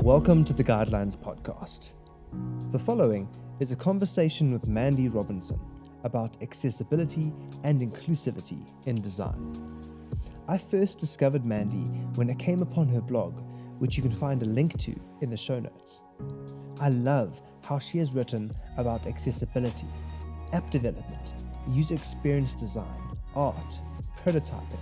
Welcome to the Guidelines Podcast. The following is a conversation with Mandy Robinson about accessibility and inclusivity in design. I first discovered Mandy when I came upon her blog, which you can find a link to in the show notes. I love how she has written about accessibility, app development, user experience design, art, prototyping,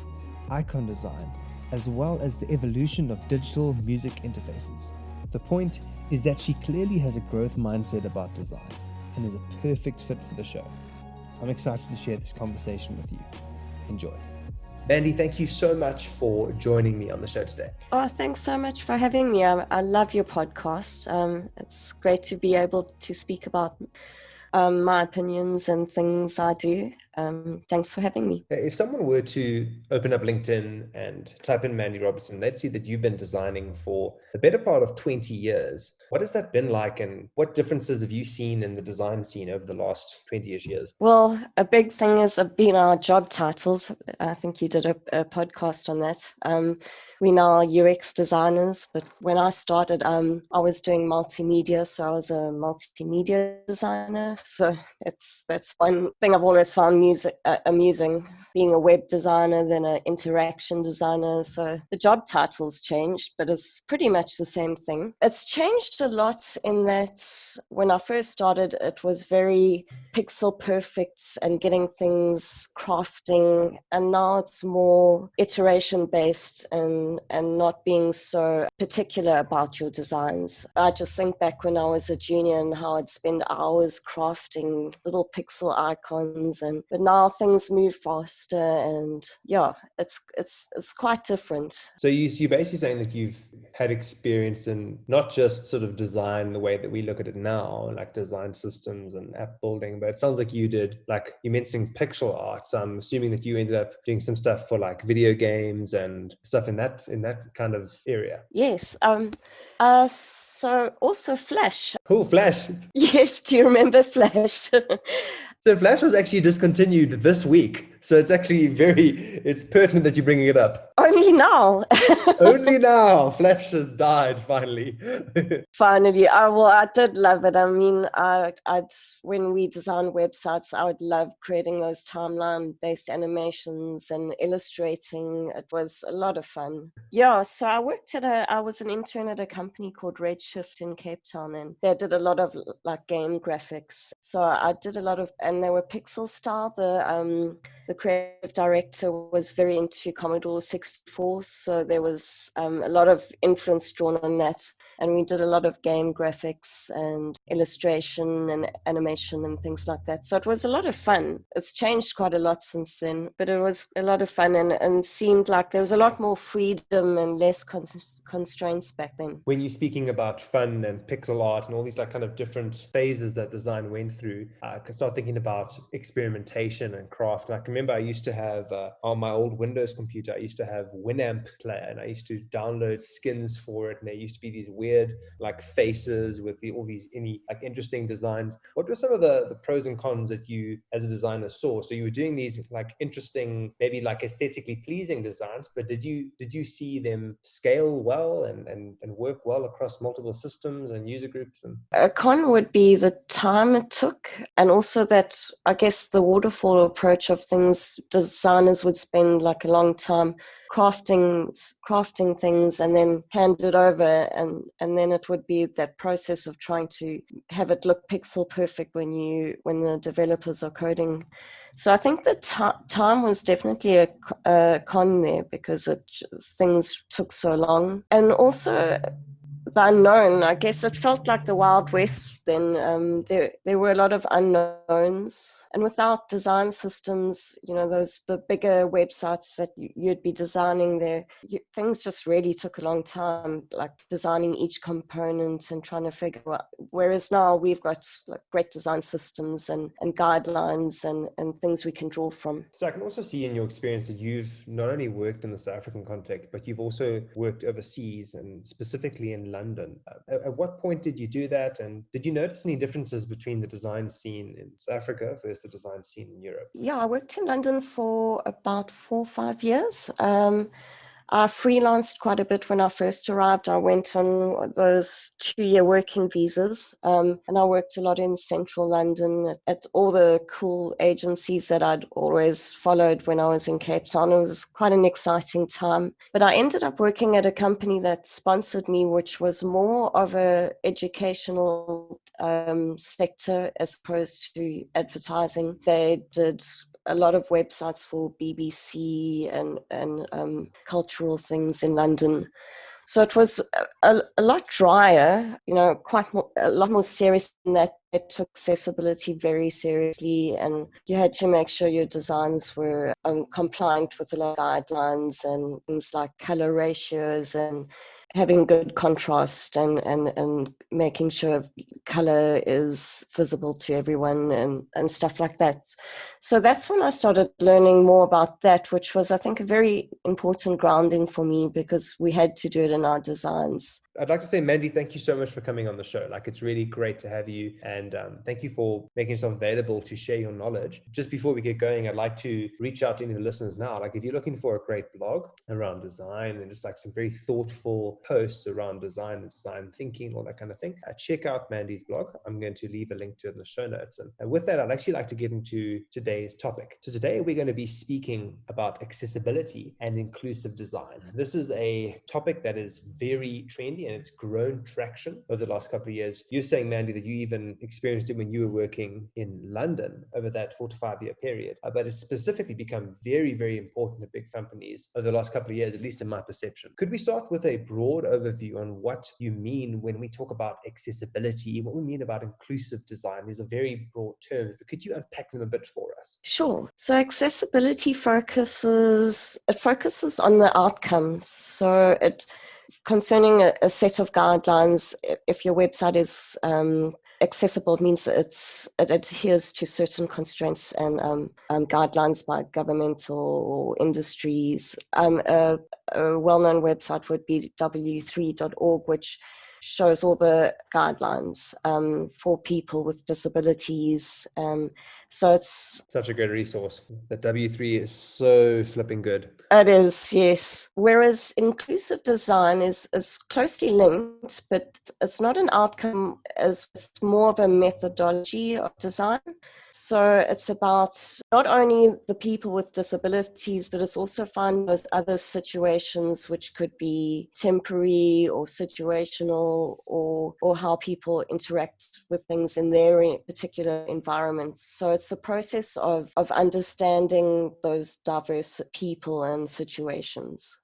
icon design, as well as the evolution of digital music interfaces. The point is that she clearly has a growth mindset about design and is a perfect fit for the show. I'm excited to share this conversation with you. Enjoy. Mandy, thank you so much for joining me on the show today. Oh, thanks so much for having me. I love your podcast. It's great to be able to speak about my opinions and things I do. Thanks for having me. If someone were to open up LinkedIn and type in Mandy Robertson, they'd see that you've been designing for the better part of 20 years. What has that been like, and what differences have you seen in the design scene over the last 20-ish years? Well, a big thing has been our job titles. I think you did a podcast on that. We now are UX designers, but when I started, I was doing multimedia, so I was a multimedia designer. So that's one thing I've always found amusing, being a web designer, then an interaction designer. So the job titles changed, but it's pretty much the same thing. It's changed a lot in that when I first started, it was very pixel perfect and getting things crafting, and now it's more iteration based and not being so particular about your designs. I just think back when I was a junior and how I'd spend hours crafting little pixel icons, but now things move faster, and yeah, it's quite different. So you're basically saying that you've had experience in not just sort of design the way that we look at it now, like design systems and app building, but it sounds like you did, like you mentioned pixel art. So I'm assuming that you ended up doing some stuff for like video games and stuff in that kind of area. Yes. So also Flash. Cool, Flash. Yes, do you remember Flash? So Flash was actually discontinued this week. So it's actually it's pertinent that you're bringing it up. Only now. Only now. Flash has died, finally. Finally. I did love it. I mean, when we designed websites, I would love creating those timeline-based animations and illustrating. It was a lot of fun. Yeah, so I was an intern at a company called Redshift in Cape Town, and they did a lot of like game graphics. So I did a lot of, and they were pixel style. The creative director was very into Commodore 64, so there was a lot of influence drawn on that. And we did a lot of game graphics and illustration and animation and things like that. So it was a lot of fun. It's changed quite a lot since then, but it was a lot of fun and seemed like there was a lot more freedom and less constraints back then. When you're speaking about fun and pixel art and all these like kind of different phases that design went through, I can start thinking about experimentation and craft. Like I remember I used to have on my old Windows computer, I used to have Winamp player, and I used to download skins for it, and there used to be these weird like faces with all these like interesting designs. What were some of the pros and cons that you as a designer saw? So you were doing these like interesting, maybe like aesthetically pleasing designs, but did you see them scale well and work well across multiple systems and user groups? And a con would be the time it took, and also that I guess the waterfall approach of things, designers would spend like a long time crafting things and then hand it over, and then it would be that process of trying to have it look pixel perfect when the developers are coding. So I think the time was definitely a con there, because things took so long, and also the unknown. I guess it felt like the Wild West then. There were a lot of unknowns, and without design systems, the bigger websites that you'd be designing there, things just really took a long time, like designing each component and trying to figure out. Whereas now we've got like great design systems and guidelines and things we can draw from. So I can also see in your experience that you've not only worked in the South African context, but you've also worked overseas, and specifically in London. At what point did you do that? And did you notice any differences between the design scene in South Africa versus the design scene in Europe? Yeah, I worked in London for about 4 or 5 years. I freelanced quite a bit when I first arrived. I went on those 2-year working visas, and I worked a lot in central London at all the cool agencies that I'd always followed when I was in Cape Town. It was quite an exciting time. But I ended up working at a company that sponsored me, which was more of a educational sector as opposed to advertising. They did a lot of websites for BBC and cultural things in London. So it was a lot drier, a lot more serious in that it took accessibility very seriously, and you had to make sure your designs were compliant with a lot of guidelines and things like color ratios and having good contrast and making sure color is visible to everyone and stuff like that. So that's when I started learning more about that, which was, I think, a very important grounding for me because we had to do it in our designs. I'd like to say, Mandy, thank you so much for coming on the show. Like, it's really great to have you, and thank you for making yourself available to share your knowledge. Just before we get going, I'd like to reach out to any of the listeners now. Like, if you're looking for a great blog around design and just like some very thoughtful posts around design and design thinking, all that kind of thing, check out Mandy's blog. I'm going to leave a link to it in the show notes. And with that, I'd actually like to get into today's topic. So today we're going to be speaking about accessibility and inclusive design. This is a topic that is very trendy, and it's grown traction over the last couple of years. You're saying, Mandy, that you even experienced it when you were working in London over that 4 to 5 year period. But it's specifically become very, very important to big companies over the last couple of years, at least in my perception. Could we start with a broad overview on what you mean when we talk about accessibility, what we mean about inclusive design? These are very broad terms, but could you unpack them a bit for us? Sure. So accessibility focuses on the outcomes. So concerning a set of guidelines, if your website is accessible, it means it adheres to certain constraints and guidelines by governmental or industries. A well-known website would be w3.org, which shows all the guidelines for people with disabilities. So it's such a good resource. The W3 is so flipping good. It is, yes. Whereas inclusive design is closely linked, but it's not an outcome, as it's more of a methodology of design. So it's about not only the people with disabilities, but it's also finding those other situations which could be temporary or situational, or how people interact with things in their particular environments. So it's a process of understanding those diverse people and situations.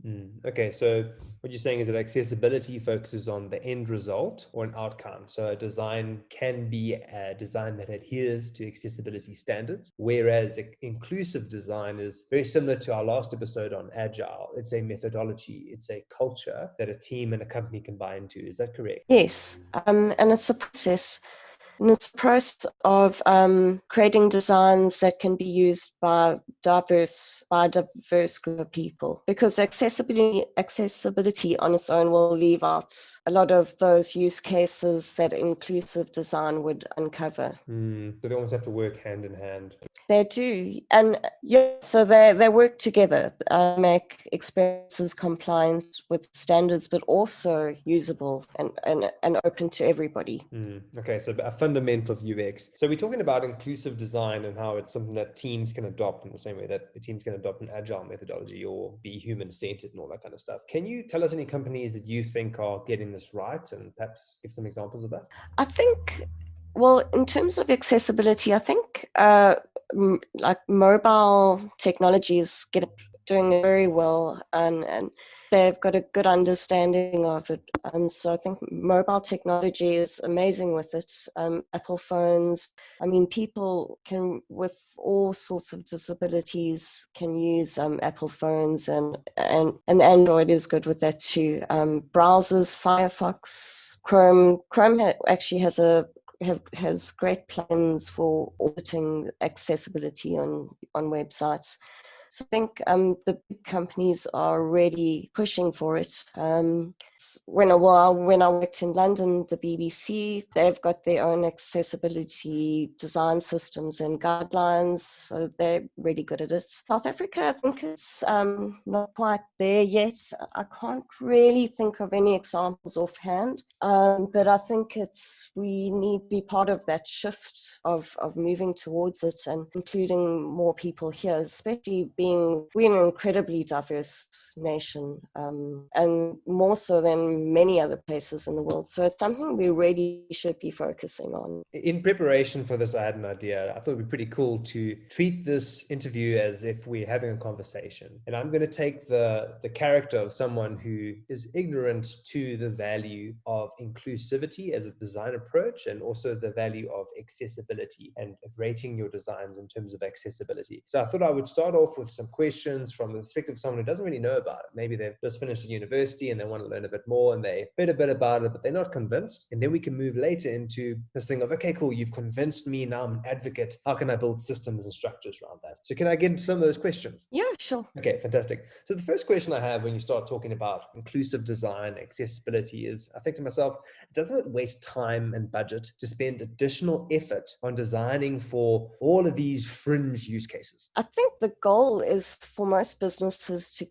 Okay, so what you're saying is that accessibility focuses on the end result or an outcome. So a design can be a design that adheres to accessibility standards, whereas inclusive design is very similar to our last episode on agile. It's a methodology, it's a culture that a team and a company can buy into. Is that correct? Yes, and it's a process. And it's a process of creating designs that can be used by a diverse group of people, because accessibility on its own will leave out a lot of those use cases that inclusive design would uncover. So they almost have to work hand in hand. They do, and so they work together, make experiences compliant with standards, but also usable and open to everybody. Okay, so a fundamental of UX. So we're talking about inclusive design and how it's something that teams can adopt in the same way that the teams can adopt an agile methodology or be human-centered and all that kind of stuff. Can you tell us any companies that you think are getting this right, and perhaps give some examples of that? I think, well, in terms of accessibility, I think like mobile technologies doing very well, and they've got a good understanding of it. So I think mobile technology is amazing with it. Apple phones, I mean, people can, with all sorts of disabilities, can use Apple phones, and Android is good with that too. Browsers, Firefox, Chrome actually has great plans for auditing accessibility on websites. So I think the big companies are already pushing for it. When I worked in London, the BBC, they've got their own accessibility design systems and guidelines, so they're really good at it. South Africa, I think it's not quite there yet. I can't really think of any examples offhand, but I think we need to be part of that shift of moving towards it and including more people here, especially we're an incredibly diverse nation, and more so than many other places in the world. So it's something we really should be focusing on. In preparation for this, I had an idea. I thought it'd be pretty cool to treat this interview as if we're having a conversation. And I'm going to take the character of someone who is ignorant to the value of inclusivity as a design approach, and also the value of accessibility and rating your designs in terms of accessibility. So I thought I would start off with some questions from the perspective of someone who doesn't really know about it. Maybe they've just finished at university and they want to learn a bit more and they read a bit about it, but they're not convinced. And then we can move later into this thing of, okay, cool, you've convinced me, now I'm an advocate. How can I build systems and structures around that? So can I get into some of those questions? Yeah, sure. Okay, fantastic. So the first question I have when you start talking about inclusive design, accessibility is, I think to myself, doesn't it waste time and budget to spend additional effort on designing for all of these fringe use cases? I think the goal is for most businesses to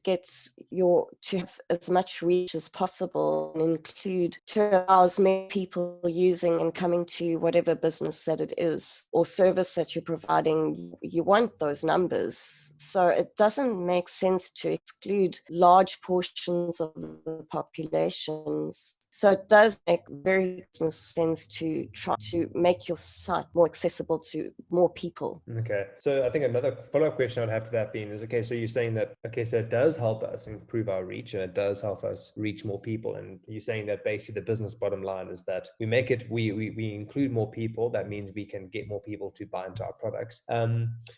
have as much reach as possible and to allow as many people using and coming to whatever business that it is or service that you're providing. You want those numbers. So it doesn't make sense to exclude large portions of the populations. So it does make very business sense to try to make your site more accessible to more people. Okay. So I think another follow-up question I'd have to that being is, okay, so you're saying that, okay, so it does help us improve our reach and it does help us reach more people. And you're saying that basically the business bottom line is that we include more people. That means we can get more people to buy into our products.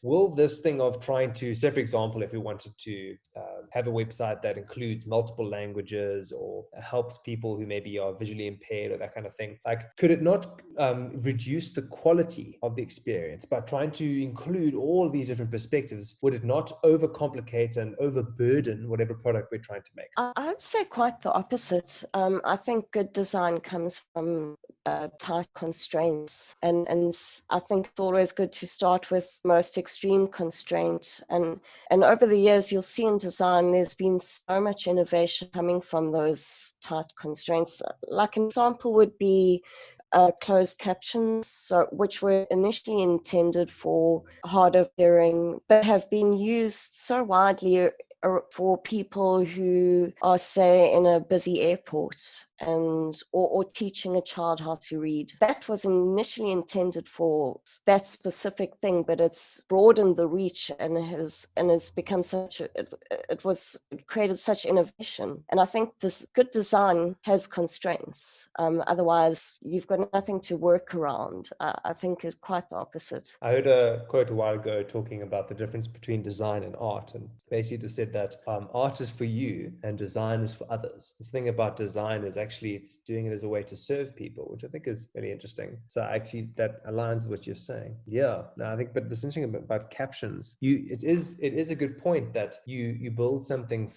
Will this thing of trying to, say, for example, if we wanted to have a website that includes multiple languages or helps people who maybe are visually impaired or that kind of thing, like, could it not reduce the quality of the experience by trying to include all of these different perspectives? Would it not overcomplicate and overburden whatever product we're trying to make? I would say quite the opposite. I think good design comes from tight constraints, and I think it's always good to start with most extreme constraint. And over the years, you'll see in design there's been so much innovation coming from those tight constraints. Like an example would be closed captions, which were initially intended for hard of hearing, but have been used so widely for people who are, say, in a busy airport or teaching a child how to read. That was initially intended for that specific thing, but it's broadened the reach and has become it created such innovation. And I think this good design has constraints. Otherwise, you've got nothing to work around. I think it's quite the opposite. I heard a quote a while ago talking about the difference between design and art, and basically just said that art is for you and design is for others. This thing about design is actually it's doing it as a way to serve people, which I think is really interesting. So actually that aligns with what you're saying. Yeah, no, I think, but this interesting about captions, it is a good point that you build something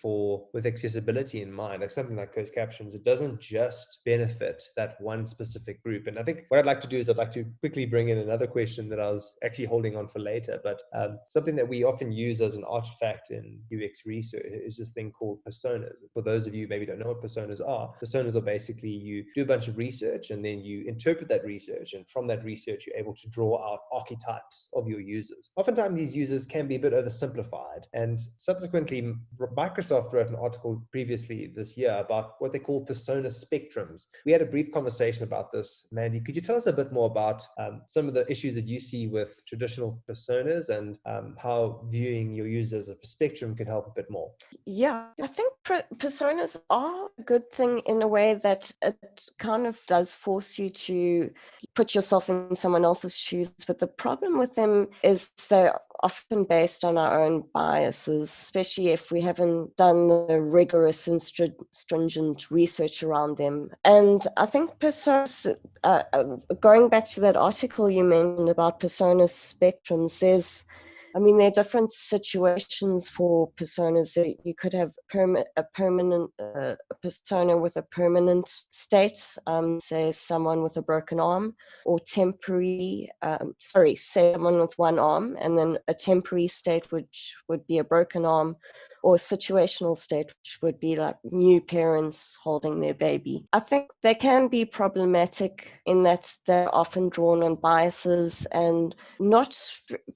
with accessibility in mind, like something like closed captions. It doesn't just benefit that one specific group. And I think what I'd like to do is I'd like to quickly bring in another question that I was actually holding on for later, but something that we often use as an artifact in UX research is this thing called personas. For those of you who maybe don't know what personas are basically you do a bunch of research and then you interpret that research, and from that research you're able to draw out archetypes of your users. Oftentimes these users can be a bit oversimplified, and subsequently Microsoft wrote an article previously this year about what they call persona spectrums. We had a brief conversation about this. Mandy, could you tell us a bit more about some of the issues that you see with traditional personas and how viewing your users as a spectrum could help a bit more? Yeah, I think personas are a good thing in a way that it kind of does force you to put yourself in someone else's shoes. But the problem with them is they're often based on our own biases, especially if we haven't done the rigorous and stringent research around them. And I think personas, going back to that article you mentioned about persona spectrums, there's I mean, there are different situations for personas. You could have a permanent a persona with a permanent state, say someone with a broken arm, or temporary, say someone with one arm, and then a temporary state which would be a broken arm, or a situational state, which would be like new parents holding their baby. I think they can be problematic in that they're often drawn on biases and not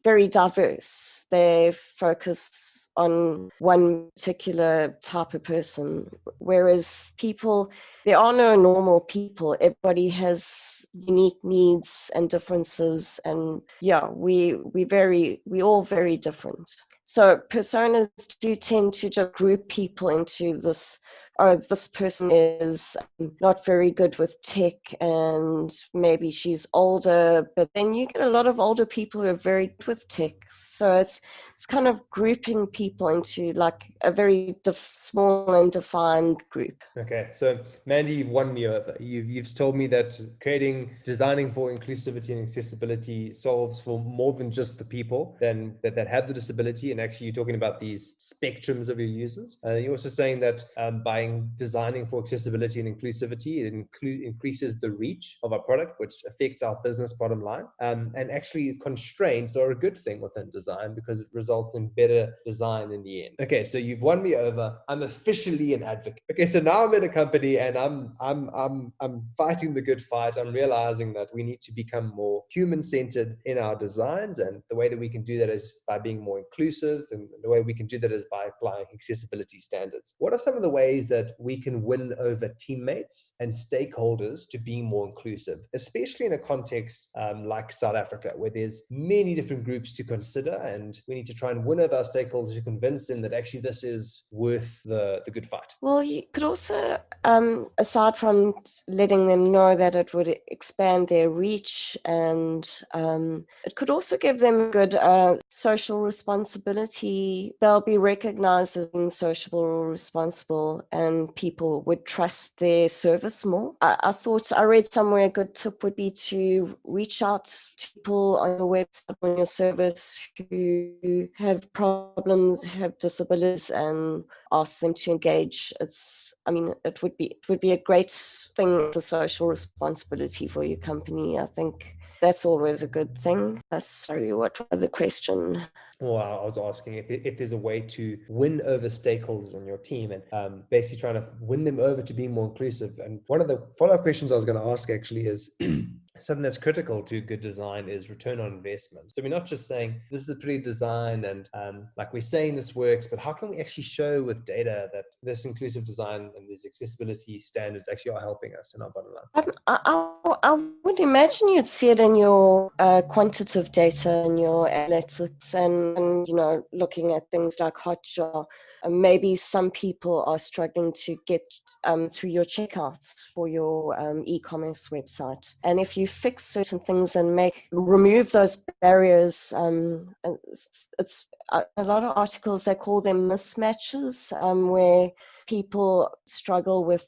very diverse. They focus on one particular type of person, whereas there are no normal people. Everybody has unique needs and differences, and yeah, we all very different. So personas do tend to just group people into this, oh, this person is not very good with tech and maybe she's older, but then you get a lot of older people who are very good with tech. So it's kind of grouping people into like a very small and defined group. Okay, so Mandy, you've won me over. You've told me that designing for inclusivity and accessibility solves for more than just the people that have the disability, and actually you're talking about these spectrums of your users. You're also saying that by designing for accessibility and inclusivity, it increases the reach of our product, which affects our business bottom line. And actually constraints are a good thing within design because it results in better design in the end. Okay, so you've won me over. I'm officially an advocate. Okay, so now I'm in a company and I'm fighting the good fight. I'm realizing that we need to become more human-centered in our designs, and the way that we can do that is by being more inclusive, and the way we can do that is by applying accessibility standards. What are some of the ways that we can win over teammates and stakeholders to being more inclusive, especially in a context like South Africa, where there's many different groups to consider, and we need to try and win over our stakeholders to convince them that actually this is worth the good fight? Well, you could also, aside from letting them know that it would expand their reach, and it could also give them a good social responsibility. They'll be recognized as being socially responsible, and people would trust their service more. I read somewhere a good tip would be to reach out to people on your website, on your service, who have problems, have disabilities, and ask them to engage. It would be a great thing as a social responsibility for your company. I think that's always a good thing. Sorry, what was the question? Well, I was asking if there's a way to win over stakeholders on your team, and basically trying to win them over to being more inclusive. And one of the follow-up questions I was going to ask actually is something that's critical to good design is return on investment. So we're not just saying this is a pretty design and like we're saying this works, but how can we actually show with data that this inclusive design and these accessibility standards actually are helping us in our bottom line? I would imagine you'd see it in your quantitative data and your analytics, and looking at things like Hotjar. Maybe some people are struggling to get through your checkouts for your e-commerce website. And if you fix certain things and remove those barriers, it's a lot of articles, they call them mismatches, where people struggle with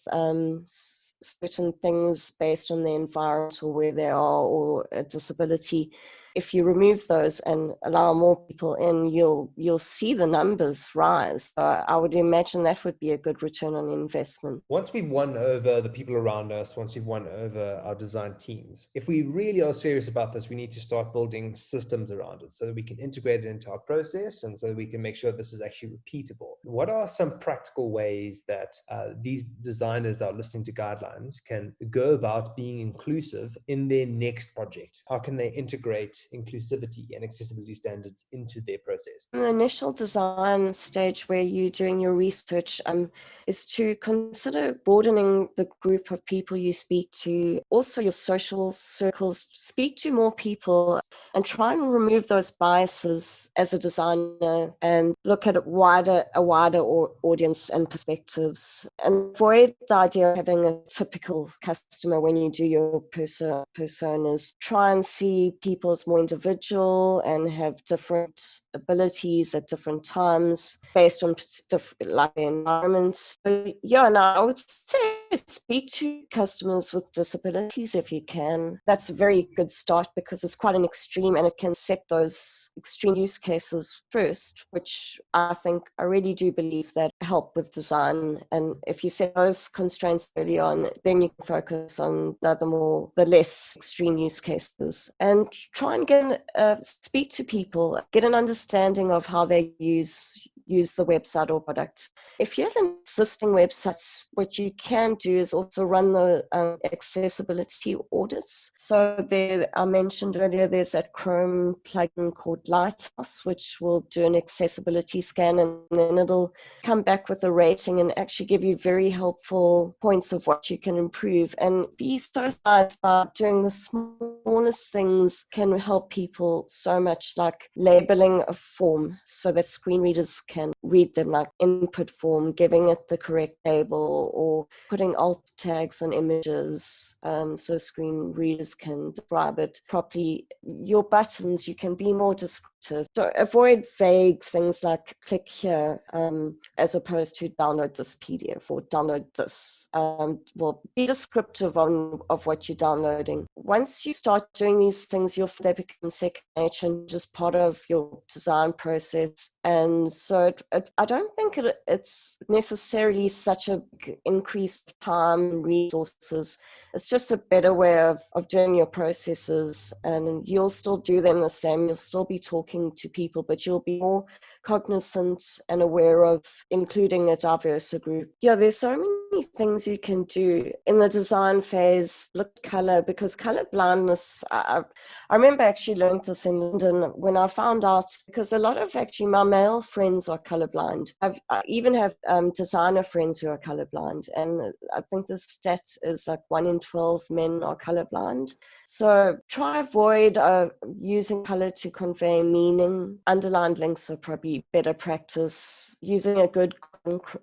certain things based on the environment or where they are, or a disability. If you remove those and allow more people in, you'll see the numbers rise. So I would imagine that would be a good return on investment. Once we've won over the people around us, once we've won over our design teams, if we really are serious about this, we need to start building systems around it so that we can integrate it into our process and so that we can make sure this is actually repeatable. What are some practical ways that these designers that are listening to guidelines can go about being inclusive in their next project? How can they integrate inclusivity and accessibility standards into their process? In the initial design stage, where you're doing your research, is to consider broadening the group of people you speak to, also your social circles. Speak to more people and try and remove those biases as a designer, and look at a wider audience and perspectives, and avoid the idea of having a typical customer when you do your personas. Try and see people as more individual and have different abilities at different times based on like the environment. So, yeah, no, I would say speak to customers with disabilities if you can. That's a very good start because it's quite an extreme, and it can set those extreme use cases first, which I really do believe that help with design. And if you set those constraints early on, then you can focus on the less extreme use cases, and try and speak to people, get an understanding of how they use the website or product. If you have an existing website, what you can do is also run the accessibility audits. So there, I mentioned earlier, there's that Chrome plugin called Lighthouse, which will do an accessibility scan, and then it'll come back with a rating and actually give you very helpful points of what you can improve. And be so nice about doing the smallest things can help people so much, like labeling a form so that screen readers can read them, like input form, giving it the correct label, or putting alt tags on images so screen readers can describe it properly. Your buttons, you can be more descriptive. So avoid vague things like click here as opposed to download this PDF or download this. Well, be descriptive of what you're downloading. Once you start doing these things, they become second nature and just part of your design process. And so I don't think it's necessarily such a increase of time and resources. It's just a better way of doing your processes, and you'll still do them the same. You'll still be talking to people, but you'll be more cognizant and aware of including a diverse group. Yeah, there's so many things you can do in the design phase. Look at color, because color blindness, I remember actually learned this in London when I found out, because a lot of actually my male friends are colorblind. I even have designer friends who are colorblind, and I think the stat is like 1 in 12 men are colorblind. So try avoid using color to convey meaning. Underlined links are probably better practice. Using a good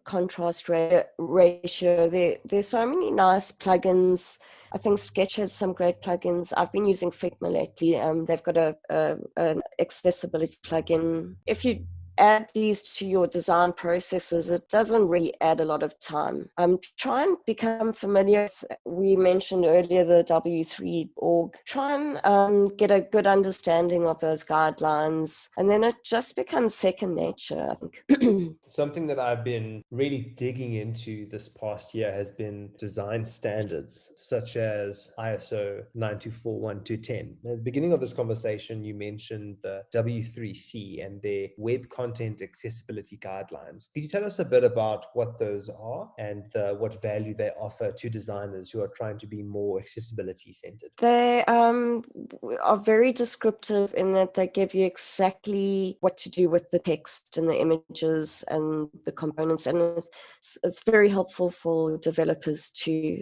contrast ratio. There's so many nice plugins. I think Sketch has some great plugins. I've been using Figma lately. They've got an accessibility plugin. If you add these to your design processes, it doesn't really add a lot of time. Try and become familiar with, we mentioned earlier, the W3 org. Try and get a good understanding of those guidelines, and then it just becomes second nature, I think. Something that I've been really digging into this past year has been design standards, such as ISO 9241-10. At the beginning of this conversation, you mentioned the W3C and their web content accessibility guidelines. Could you tell us a bit about what those are and what value they offer to designers who are trying to be more accessibility centered? They are very descriptive in that they give you exactly what to do with the text and the images and the components, and it's very helpful for developers to,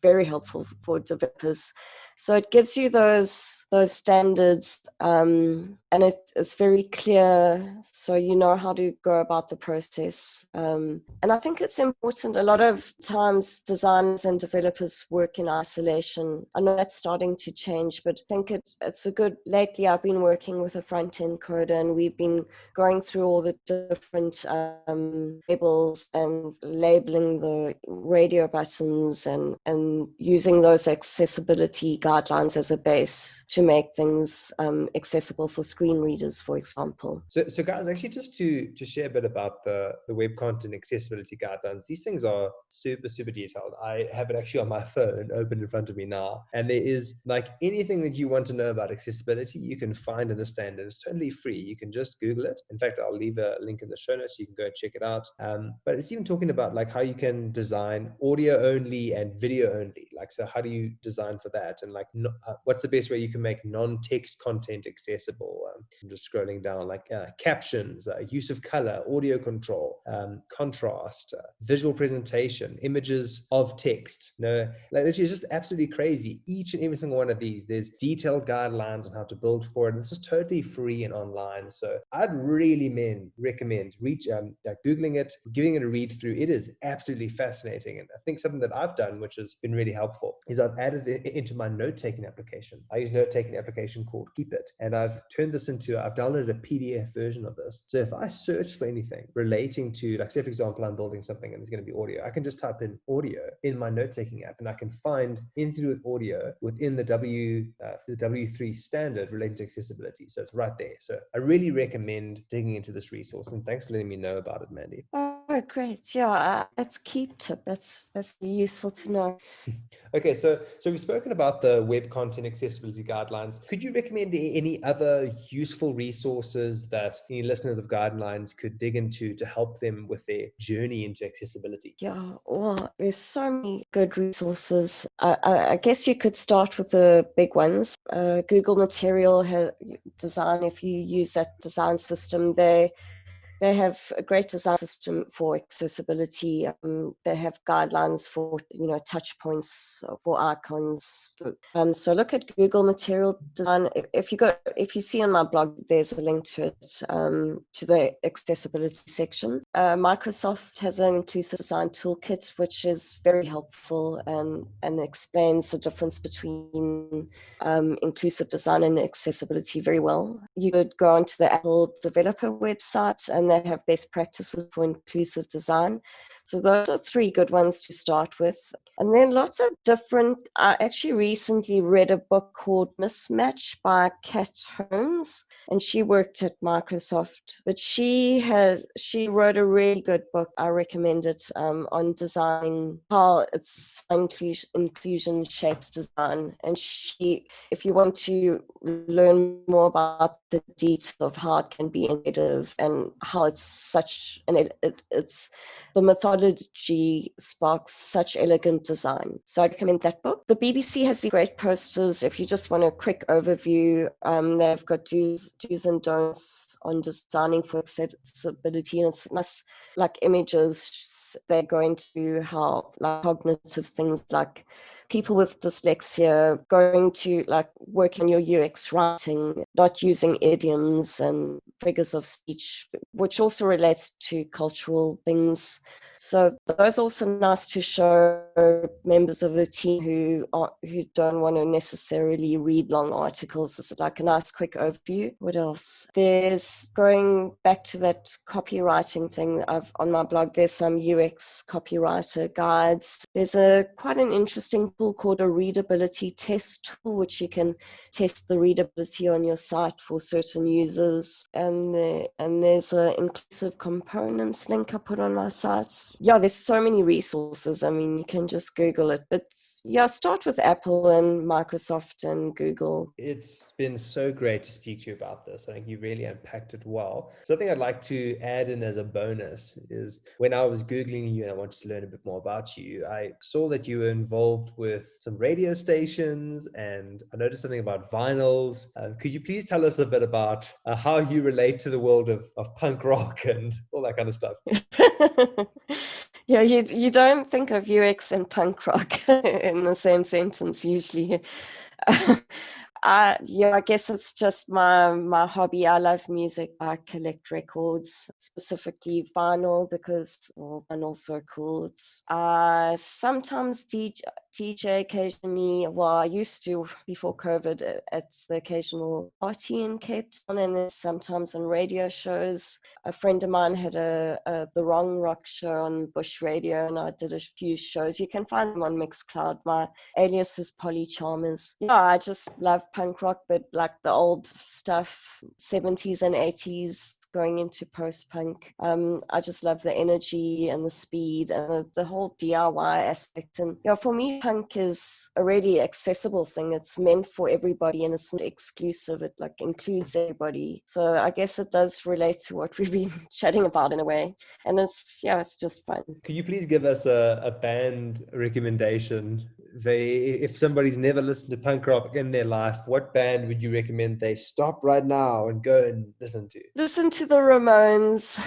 very helpful for developers. So it gives you those standards, and it's very clear, so you know how to go about the process. And I think it's important. A lot of times designers and developers work in isolation. I know that's starting to change, but I think it's a good, lately I've been working with a front-end coder, and we've been going through all the different labels and labeling the radio buttons and using those accessibility guidelines as a base to make things accessible for screen readers, for example. So guys, actually just to share a bit about the web content accessibility guidelines, these things are super, super detailed. I have it actually on my phone open in front of me now. And there is, like, anything that you want to know about accessibility, you can find in the standard. It's totally free. You can just Google it. In fact, I'll leave a link in the show notes so you can go check it out. But it's even talking about like how you can design audio only and video only. Like, so how do you design for that? And like, what's the best way you can make non-text content accessible? I'm just scrolling down, like captions, use of color, audio control, contrast, visual presentation, images of text. Like, it's just absolutely crazy. Each and every single one of these, there's detailed guidelines on how to build for it. And this is totally free and online. So I'd really recommend Googling it, giving it a read through. It is absolutely fascinating. And I think something that I've done, which has been really helpful helpful is I've added it into my note-taking application. I use a note-taking application called Keep It, and I've downloaded a PDF version of this. So if I search for anything relating to, like, say for example, I'm building something and there's going to be audio, I can just type in audio in my note-taking app, and I can find anything to do with audio within the W3 standard relating to accessibility. So it's right there. So I really recommend digging into this resource, and thanks for letting me know about it, Mandy. Oh, great. Yeah, that's Keep Tip. That's useful to know. Okay, so we've spoken about the web content accessibility guidelines. Could you recommend any other useful resources that any listeners of guidelines could dig into to help them with their journey into accessibility? Yeah, well, there's so many good resources. I guess you could start with the big ones. Google Material Design, if you use that design system, they have a great design system for accessibility. They have guidelines for, touch points for icons. So look at Google Material Design. If you see on my blog, there's a link to it, to the accessibility section. Microsoft has an inclusive design toolkit, which is very helpful and explains the difference between inclusive design and accessibility very well. You could go onto the Apple developer website, and they have best practices for inclusive design. So those are 3 good ones to start with. And then lots of different, I actually recently read a book called Mismatch by Kat Holmes, and she worked at Microsoft, but she wrote a really good book. I recommend it, on designing, how inclusion shapes design. And if you want to learn more about the details of how it can be innovative and how it's such, and it's the methodology sparks such elegant design. So I recommend that book. The BBC has the great posters. If you just want a quick overview, they've got do's and don'ts on designing for accessibility, and it's nice, like images. They go into how, like, cognitive things like people with dyslexia, going to, like, work on your UX writing, not using idioms and figures of speech, which also relates to cultural things. So those are also nice to show members of the team who don't want to necessarily read long articles. It's like a nice quick overview. What else? There's, going back to that copywriting thing, on my blog, there's some UX copywriter guides. There's quite an interesting tool called a readability test tool, which you can test the readability on your site for certain users. And there's an inclusive components link I put on my site. Yeah, there's so many resources. I mean, you can just Google it. But yeah, start with Apple and Microsoft and Google. It's been so great to speak to you about this. I think you really unpacked it well. Something I'd like to add in as a bonus is, when I was Googling you and I wanted to learn a bit more about you, I saw that you were involved with some radio stations, and I noticed something about vinyls. Could you please tell us a bit about how you relate to the world of punk rock and all that kind of stuff? Yeah, you don't think of UX and punk rock in the same sentence usually. I guess it's just my hobby. I love music. I collect records, specifically vinyl, because vinyl's so cool. I sometimes DJ occasionally. Well, I used to before COVID at the occasional party in Cape Town, and then sometimes on radio shows. A friend of mine had the Wrong Rock show on Bush Radio, and I did a few shows. You can find them on Mixcloud. My alias is Polly Chalmers. Yeah, I just love punk rock, but like the old stuff, 70s and 80s, going into post-punk. I just love the energy and the speed and the whole DIY aspect. And for me, punk is a really accessible thing. It's meant for everybody, and it's not exclusive. It like includes everybody. So I guess it does relate to what we've been chatting about in a way. And it's just fun. Could you please give us a band recommendation? If somebody's never listened to punk rock in their life, what band would you recommend they stop right now and go and listen to? Listen to the Ramones.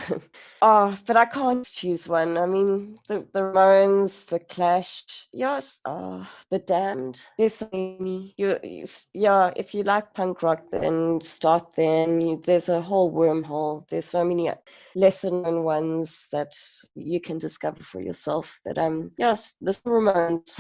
But I can't choose one. I mean, the Ramones, the Clash, yes, the Damned. There's so many. If you like punk rock, then start there. And there's a whole wormhole. There's so many lesser known ones that you can discover for yourself. But yes, this remains.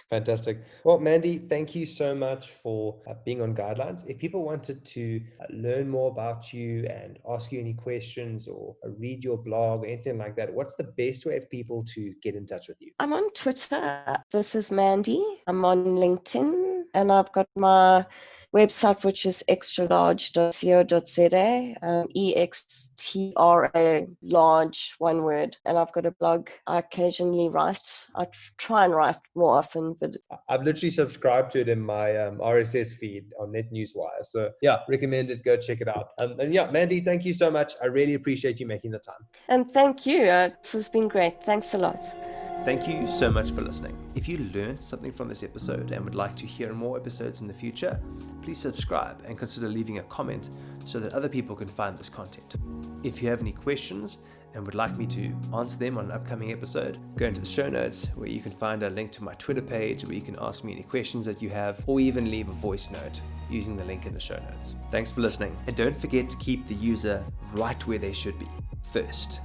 Fantastic. Well, Mandy, thank you so much for being on Guidelines. If people wanted to learn more about you and ask you any questions or read your blog or anything like that, what's the best way of people to get in touch with you? I'm on Twitter. This is Mandy. I'm on LinkedIn, and I've got my website, which is extralarge.co.za, EXTRA large, one word. And I've got a blog. I occasionally write. I try and write more often, but I've literally subscribed to it in my RSS feed on NetNewsWire. So yeah, recommend it. Go check it out. And yeah, Mandy, thank you so much. I really appreciate you making the time. And thank you. This has been great. Thanks a lot. Thank you so much for listening. If you learned something from this episode and would like to hear more episodes in the future, please subscribe and consider leaving a comment so that other people can find this content. If you have any questions and would like me to answer them on an upcoming episode, go into the show notes where you can find a link to my Twitter page where you can ask me any questions that you have, or even leave a voice note using the link in the show notes. Thanks for listening, and don't forget to keep the user right where they should be, first.